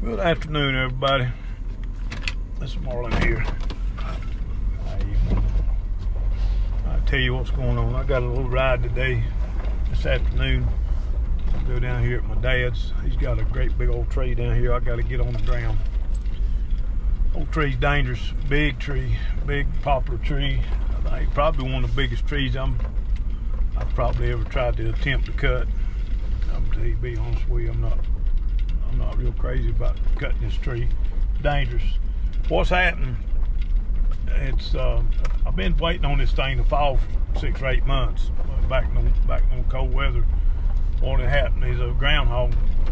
Good afternoon, everybody. This is Marlon here. I'll tell you what's going on. I got a little ride today, this afternoon. I'll go down here at my dad's. He's got a great big old tree down here. I got to get on the ground. Old tree's dangerous. Big tree, big poplar tree. I think probably one of the biggest trees I've probably ever tried to attempt to cut. To be honest with you, I'm not real crazy about cutting this tree. Dangerous. What's happened? It's I've been waiting on this thing to fall for 6 or 8 months. Back on cold weather. What had happened is a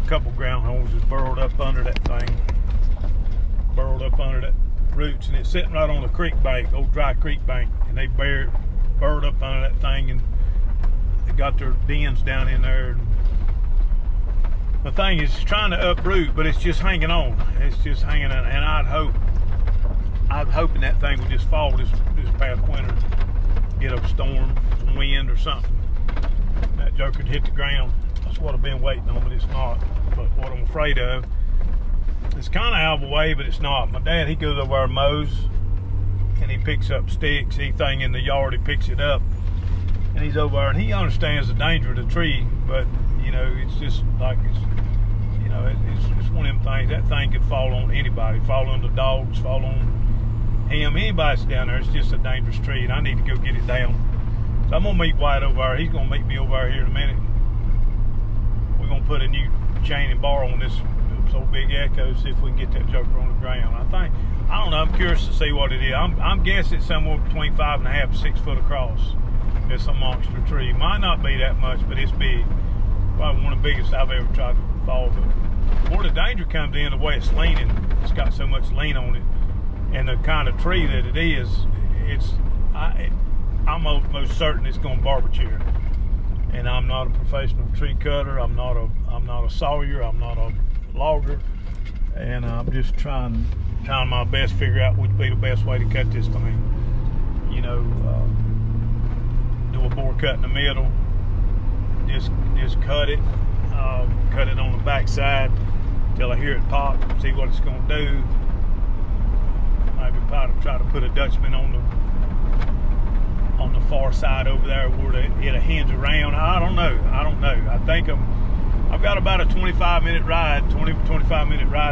couple groundhogs has burrowed up under that thing, burrowed up under that roots, and it's sitting right on the creek bank, old dry creek bank, and they burrowed up under that thing, and they got their dens down in there. And the thing is trying to uproot, but it's just hanging on. It's just hanging on, and I'm hoping that thing will just fall this past winter, get a storm, some wind or something. That joker could hit the ground. That's what I've been waiting on, but it's not. But what I'm afraid of, it's kind of out of the way, but it's not. My dad, he goes over there and mows, and he picks up sticks, anything in the yard, he picks it up. And he's over there, and he understands the danger of the tree, but you know, it's just like it's one of them things. That thing could fall on anybody, fall on the dogs, fall on him, anybody's down there. It's just a dangerous tree, and I need to go get it down. So I'm gonna meet White over there. He's gonna meet me over here in a minute. We're gonna put a new chain and bar on this old big Echo, see if we can get that joker on the ground. I don't know, I'm curious to see what it is. I'm guessing it's somewhere between 5.5 to 6 foot across. It's a monster tree. Might not be that much, but it's big. Probably one of the biggest I've ever tried to fall. But where the danger comes in, the way it's leaning, it's got so much lean on it, and the kind of tree that it is, I'm most certain it's going to barbechair. And I'm not a professional tree cutter. I'm not a sawyer. I'm not a logger, and I'm just trying my best to figure out what would be the best way to cut this thing. You know, do a bore cut in the middle. Just cut it on the back side till I hear it pop, see what it's going to do. Maybe try to put a Dutchman on the far side over there where it'll hinge around. I don't know. I think I've got about a 25-minute ride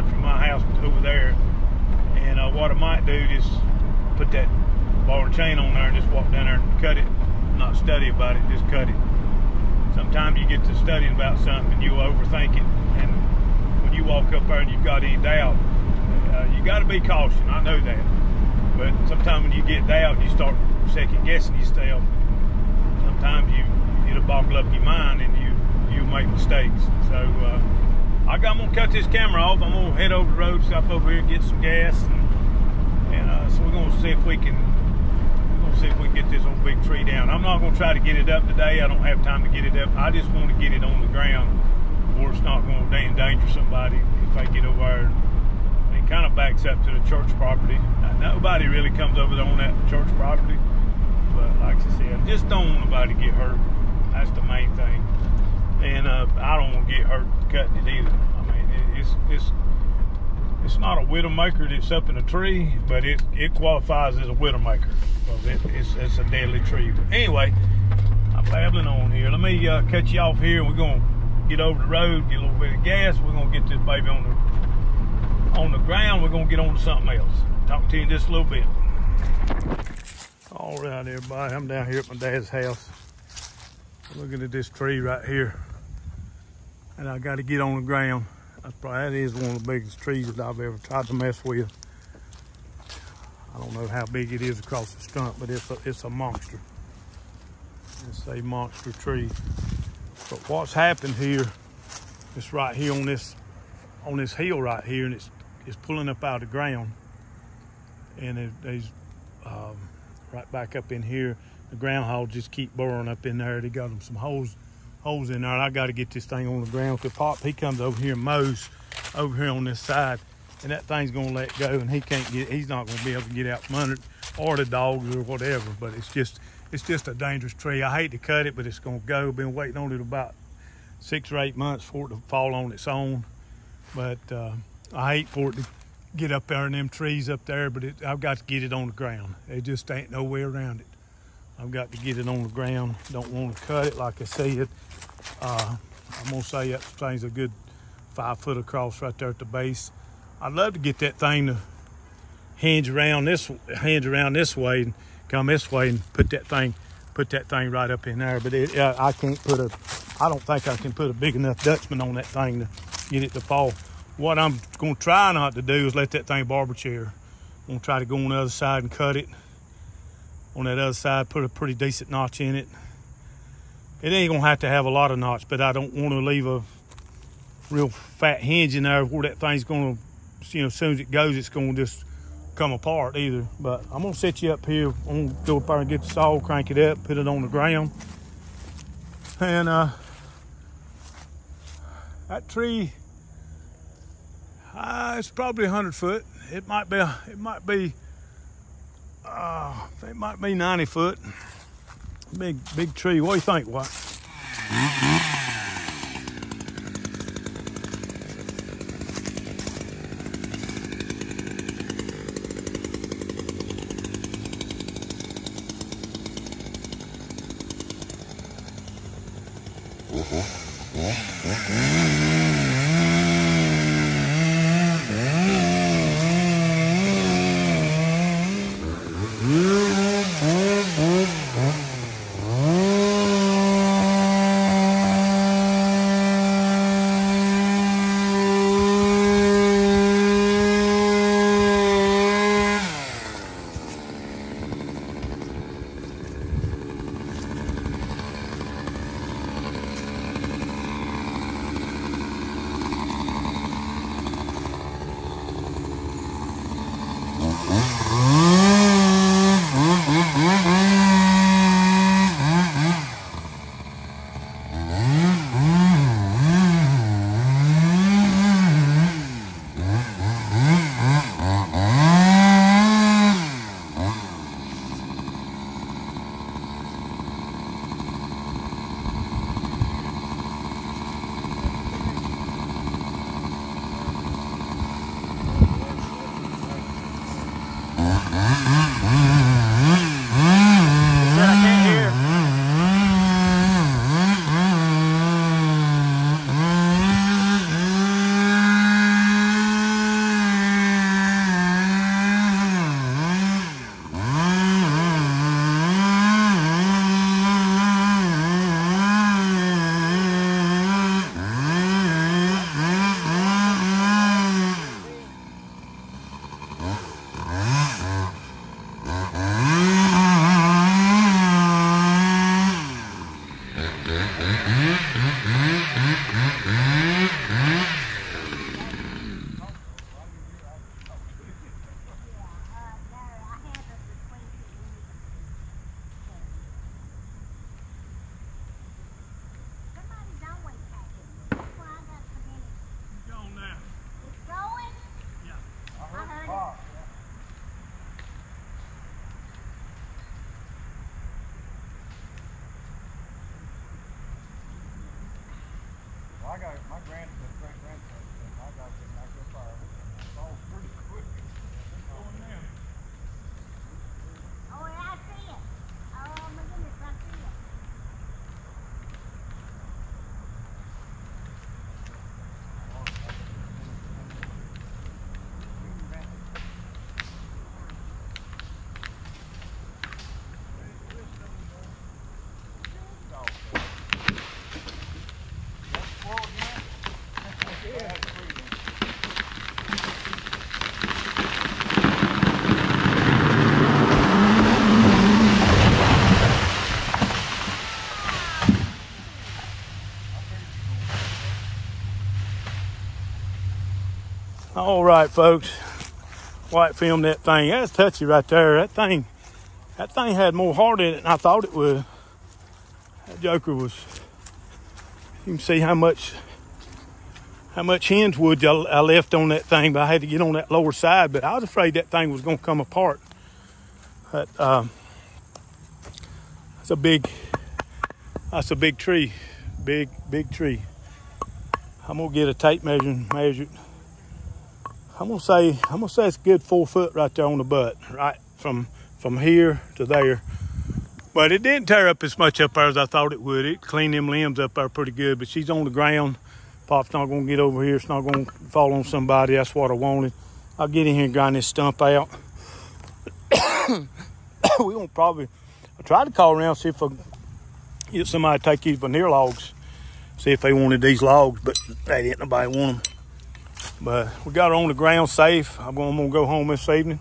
from my house over there, and what I might do is put that ball and chain on there and just walk down there and cut it. Not study about it, just cut it. Sometimes you get to studying about something and you'll overthink it, and when you walk up there and you've got any doubt, you got to be cautious. I know that, but sometimes when you get doubt, you start second guessing yourself. Sometimes it'll boggle up your mind and you make mistakes. So I'm gonna cut this camera off. I'm gonna head over the road, stop over here, get some gas, and so we're gonna see if we can get this old big tree down. I'm not going to try to get it up today. I don't have time to get it up. I just want to get it on the ground where it's not going to endanger somebody if I get over there. It kind of backs up to the church property. Nobody really comes over there on that church property, but like I said, I just don't want nobody to get hurt. That's the main thing. And I don't want to get hurt cutting it either. I mean, it's not a widowmaker that's up in a tree, but it qualifies as a widowmaker. It's a deadly tree. But anyway, I'm babbling on here. Let me cut you off here. We're going to get over the road, get a little bit of gas. We're going to get this baby on the ground. We're going to get on to something else. Talk to you in just a little bit. All right, everybody. I'm down here at my dad's house. Looking at this tree right here. And I got to get on the ground. That is one of the biggest trees that I've ever tried to mess with. I don't know how big it is across the stump, but it's a monster. It's a monster tree. But what's happened here, it's right here on this hill right here, and it's pulling up out of the ground. And there's right back up in here, the groundhog just keep burrowing up in there. They got them some holes in there, and I got to get this thing on the ground because Pop, he comes over here and mows over here on this side, and that thing's gonna let go, and he's not gonna be able to get out from under it, or the dogs or whatever. But it's just a dangerous tree. I hate to cut it, but it's gonna go. Been waiting on it about 6 or 8 months for it to fall on its own. But I hate for it to get up there in them trees up there, but I've got to get it on the ground. There just ain't no way around it. I've got to get it on the ground. Don't want to cut it, like I said. I'm gonna say that thing's a good 5 foot across right there at the base. I'd love to get that thing to hinge around this way and come this way and put that thing right up in there. But I can't I don't think I can put a big enough Dutchman on that thing to get it to fall. What I'm gonna try not to do is let that thing barber chair. I'm gonna try to go on the other side and cut it. On that other side, put a pretty decent notch in it. It ain't gonna have to have a lot of knots, but I don't want to leave a real fat hinge in there where that thing's gonna, as soon as it goes, it's gonna just come apart either. But I'm gonna set you up here. I'm gonna go up there and get the saw, crank it up, put it on the ground. And that tree, it's probably 100 foot. It might be 90 foot. Big tree. What do you think, White? I got my great-grandson, I got it back up fire. It's all pretty quick. It's going down. Oh, yeah, I see it. Oh, my goodness, I see it. All right, folks. White filmed that thing. That's touchy right there. That thing had more heart in it than I thought it would. That joker was. You can see how much hinge wood I left on that thing, but I had to get on that lower side. But I was afraid that thing was going to come apart. But that's a big tree, big tree. I'm gonna get a tape measure and measure it. I'm gonna say it's a good 4 foot right there on the butt, right from here to there. But it didn't tear up as much up there as I thought it would. It cleaned them limbs up there pretty good, but she's on the ground. Pop's not gonna get over here. It's not gonna fall on somebody. That's what I wanted. I'll get in here and grind this stump out. We gonna probably, I tried to call around, see if I get somebody to take these veneer logs, see if they wanted these logs, but they didn't, nobody want them. But we got her on the ground safe. I'm gonna go home this evening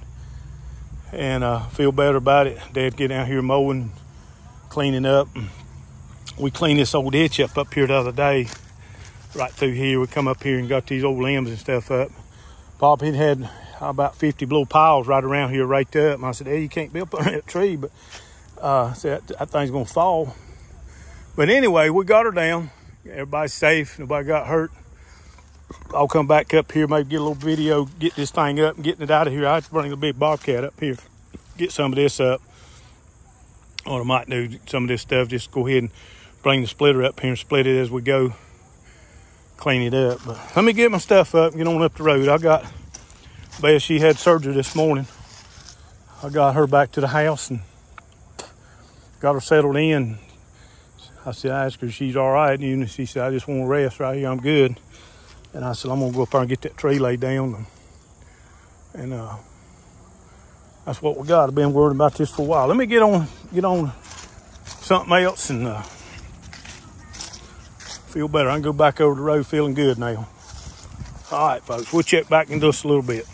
and feel better about it. Dad get down here mowing, cleaning up. We cleaned this old ditch up here the other day, right through here. We come up here and got these old limbs and stuff up. Pop, he had about 50 blue piles right around here raked up. And I said, hey, you can't be up on that tree, but said that thing's gonna fall. But anyway, we got her down. Everybody's safe, nobody got hurt. I'll come back up here, maybe get a little video, get this thing up and getting it out of here. I have to bring the big bobcat up here, get some of this up. What I might do, some of this stuff, just go ahead and bring the splitter up here and split it as we go, clean it up. But let me get my stuff up and get on up the road. I got, Beth, she had surgery this morning. I got her back to the house and got her settled in. I asked her if she's all right, and she said, I just want to rest right here, I'm good. And I said, I'm gonna go up there and get that tree laid down. And that's what we got. I've been worried about this for a while. Let me get on something else and feel better. I can go back over the road feeling good now. All right, folks, we'll check back in just a little bit.